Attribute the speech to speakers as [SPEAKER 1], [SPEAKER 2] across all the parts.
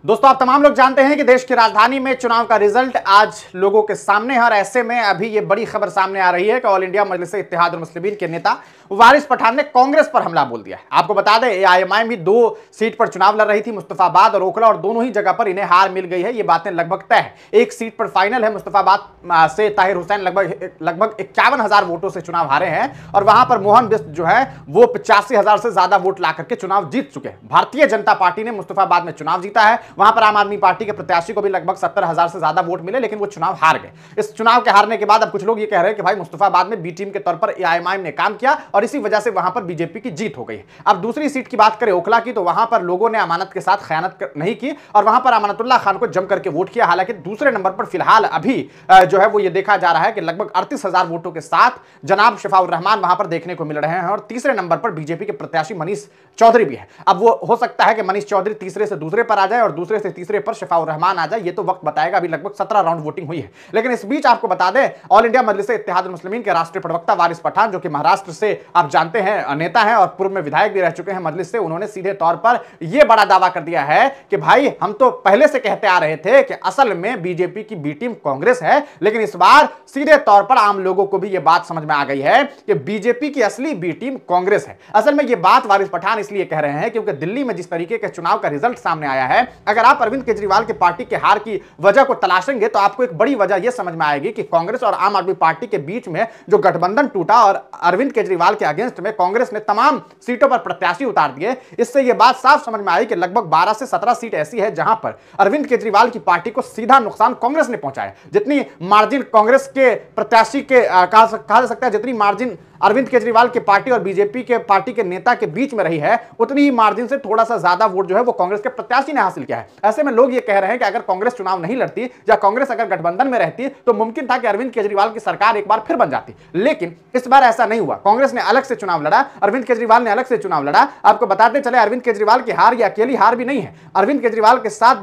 [SPEAKER 1] दोस्तों, आप तमाम लोग जानते हैं कि देश की राजधानी में चुनाव का रिजल्ट आज लोगों के सामने है और ऐसे में अभी ये बड़ी खबर सामने आ रही है कि ऑल इंडिया मजलिस इत्तेहाद मुस्लिमीन के नेता वारिस पठान ने कांग्रेस पर हमला बोल दिया है। आपको बता दें, एआईएमआईएम भी 2 सीट पर चुनाव लड़ रही थी, मुस्तफाबाद और ओखला, और दोनों ही जगह पर इन्हें हार मिल गई है। ये बातें लगभग तय है। एक सीट पर फाइनल है, मुस्तफाबाद से ताहिर हुसैन लगभग 51,000 वोटों से चुनाव हारे हैं और वहां पर मोहन बिष्ट जो है वो 85,000 से ज्यादा वोट ला करके चुनाव जीत चुके हैं। भारतीय जनता पार्टी ने मुस्तफाबाद में चुनाव जीता है। वहां पर आम आदमी पार्टी के प्रत्याशी को भी लगभग 70,000 से ज्यादा वोट मिले, लेकिन वो चुनाव हार गए। इस चुनाव के हारने के बाद अब कुछ लोग ये कह रहे हैं कि भाई मुस्तफाबाद में बी टीम के तौर पर एआईएमआईएम ने काम किया और इसी वजह से वहां पर बीजेपी की जीत हो गई। अब दूसरी सीट की बात करें ओखला की, तो वहां पर लोगों ने अमानत के साथ खयानत नहीं की और वहां पर अमानतुल्लाह खान को जम करके वोट किया। हालांकि दूसरे नंबर पर फिलहाल अभी जो है वो ये देखा जा रहा है कि लगभग 38,000 वोटों के साथ जनाब शफाउर रहमान वहां पर देखने को मिल रहे हैं और तीसरे नंबर पर बीजेपी के प्रत्याशी मनीष चौधरी भी है। अब वो हो सकता है कि मनीष चौधरी तीसरे से दूसरे पर आ जाए और दूसरे से तीसरे पर शफाउर रहमान आ जाए, ये तो वक्त बताएगा। अभी लगभग 17 राउंड वोटिंग हुई है। लेकिन इस बीच आपको बता दें, ऑल इंडिया मजलिस इत्तेहाद मुस्लिमीन के राष्ट्रीय प्रवक्ता वारिस पठान, जो कि महाराष्ट्र से आप जानते हैं नेता हैं और पूर्व में विधायक भी रह चुके हैं मजलिस से, उन्होंने सीधे तौर पर यह बड़ा दावा कर दिया है कि भाई हम तो पहले से कहते आ रहे थे कि असल में बीजेपी की बी टीम कांग्रेस है, लेकिन इस बार सीधे तौर पर आम लोगों को भी यह बात समझ में आ गई है कि बीजेपी की असली बी टीम कांग्रेस है। असल में यह बात वारिस पठान इसलिए कह रहे हैं क्योंकि दिल्ली में जिस तरीके के चुनाव का रिजल्ट सामने आया है, अगर आप अरविंद केजरीवाल की पार्टी के हार की वजह को तलाशेंगे तो आपको एक बड़ी वजह यह समझ में आएगी कि कांग्रेस और आम आदमी पार्टी के बीच में जो गठबंधन टूटा और अरविंद केजरीवाल के अगेंस्ट में कांग्रेस ने तमाम सीटों पर प्रत्याशी उतार दिए, इससे यह बात साफ समझ में आई कि लगभग 12 से 17 सीट ऐसी है जहां पर अरविंद केजरीवाल की पार्टी को सीधा नुकसान कांग्रेस ने पहुंचाया। जितनी मार्जिन कांग्रेस के प्रत्याशी के कहा जा सकता है, जितनी मार्जिन अरविंद केजरीवाल की पार्टी और बीजेपी के पार्टी के नेता के बीच में रही है, उतनी ही मार्जिन से थोड़ा सा ज्यादा वोट जो है वो कांग्रेस के प्रत्याशी ने हासिल किया है। ऐसे में लोग ये कह रहे हैं कि अगर कांग्रेस चुनाव नहीं लड़ती या कांग्रेस अगर गठबंधन में रहती तो मुमकिन था कि अरविंद केजरीवाल की सरकार एक बार फिर बन जाती, लेकिन इस बार ऐसा नहीं हुआ। कांग्रेस ने अलग से चुनाव लड़ा, अरविंद केजरीवाल ने अलग से चुनाव लड़ा। आपको बताते चले, अरविंद केजरीवाल की हार ये अकेली हार भी नहीं है। अरविंद केजरीवाल के साथ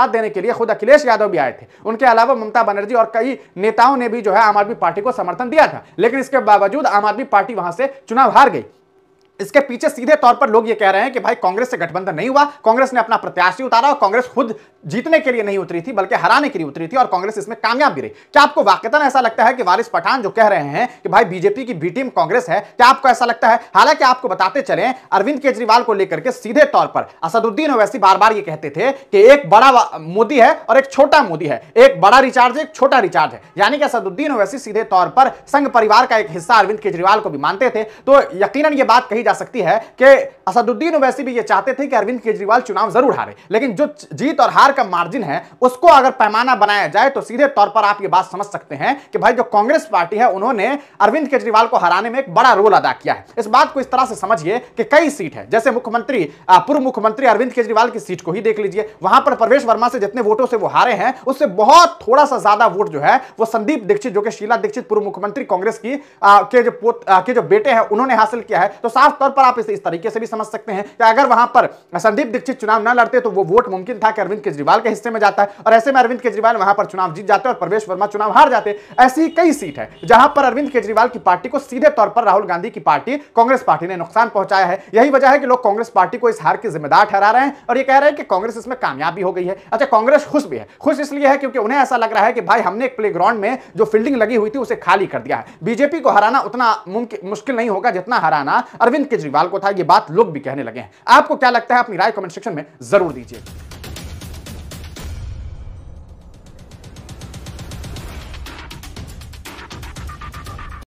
[SPEAKER 1] देने के लिए खुद अखिलेश यादव भी आए थे। उनके अलावा ममता बनर्जी और कई नेताओं ने भी जो है आम आदमी पार्टी को समर्थन दिया था, लेकिन इसके बावजूद आम आदमी पार्टी वहां से चुनाव हार गई। इसके पीछे सीधे तौर पर लोग ये कह रहे हैं कि भाई कांग्रेस से गठबंधन नहीं हुआ, कांग्रेस ने अपना प्रत्याशी उतारा और कांग्रेस खुद जीतने के लिए नहीं उतरी थी बल्कि हराने के लिए उतरी थी और कांग्रेस इसमें कामयाब भी रही। क्या आपको वाकईतन ऐसा लगता है कि वारिस पठान जो कह रहे हैं कि भाई बीजेपी की बी टीम कांग्रेस है, क्या आपको ऐसा लगता है? हालांकि आपको बताते चलें, अरविंद केजरीवाल को लेकर के सीधे तौर पर असदुद्दीन ओवैसी बार बार ये कहते थे कि एक बड़ा मोदी है और एक छोटा मोदी है, एक बड़ा रिचार्ज है, एक छोटा रिचार्ज है। यानी कि असदुद्दीन ओवैसी सीधे तौर पर संघ परिवार का एक हिस्सा अरविंद केजरीवाल को भी मानते थे। तो यकीनन ये बात कही जा सकती है कि असदुद्दीन ओवैसी भी ये चाहते थे कि अरविंद केजरीवाल चुनाव जरूर हारे, लेकिन जो जीत और हार का मार्जिन है उसको अगर पैमाना बनाया जाए तो सीधे तौर पर आप ये बात समझ सकते हैं कि भाई जो कांग्रेस पार्टी है उन्होंने अरविंद केजरीवाल को हराने में एक बड़ा रोल अदा किया है। इस बात को इस तरह से समझिए कि कई सीट है, जैसे पूर्व मुख्यमंत्री अरविंद केजरीवाल की सीट को ही देख लीजिए, वहां पर प्रवेश वर्मा से जितने वोटों से वो हारे हैं उससे बहुत थोड़ा सा ज्यादा वोट जो है वो संदीप दीक्षित, जो कि शीला दीक्षित पूर्व मुख्यमंत्री कांग्रेस की के जो बेटे हैं उन्होंने हासिल किया है। तो साफ तौर पर आप इस तरीके से भी समझ सकते हैं कि अगर वहां पर संदीप दीक्षित चुनाव न लड़ते तो वो वोट मुमकिन था कि अरविंद केजरीवाल के हिस्से में जाता है और ऐसे में अरविंद केजरीवाल वहां पर चुनाव जीत जाते और प्रवेश वर्मा चुनाव हार जाते। ऐसी कई सीट है जहां पर अरविंद केजरीवाल की पार्टी को सीधे तौर पर राहुल गांधी की पार्टी कांग्रेस पार्टी ने नुकसान पहुंचाया है। यही वजह है कि लोग कांग्रेस पार्टी को इस हार की जिम्मेदार ठहरा रहे हैं और ये कह रहे हैं कि कांग्रेस इसमें कामयाब भी हो गई है। अच्छा, कांग्रेस खुश भी है। खुश इसलिए है क्योंकि उन्हें ऐसा लग रहा है कि भाई हमने एक प्लेग्राउंड में जो फील्डिंग लगी हुई थी उसे खाली कर दिया है। बीजेपी को हराना उतना मुश्किल नहीं होगा जितना हराना अरविंद केजरीवाल को था। ये बात लोग भी कहने लगे हैं। आपको क्या लगता है? अपनी राय कमेंट सेक्शन में जरूर दीजिए।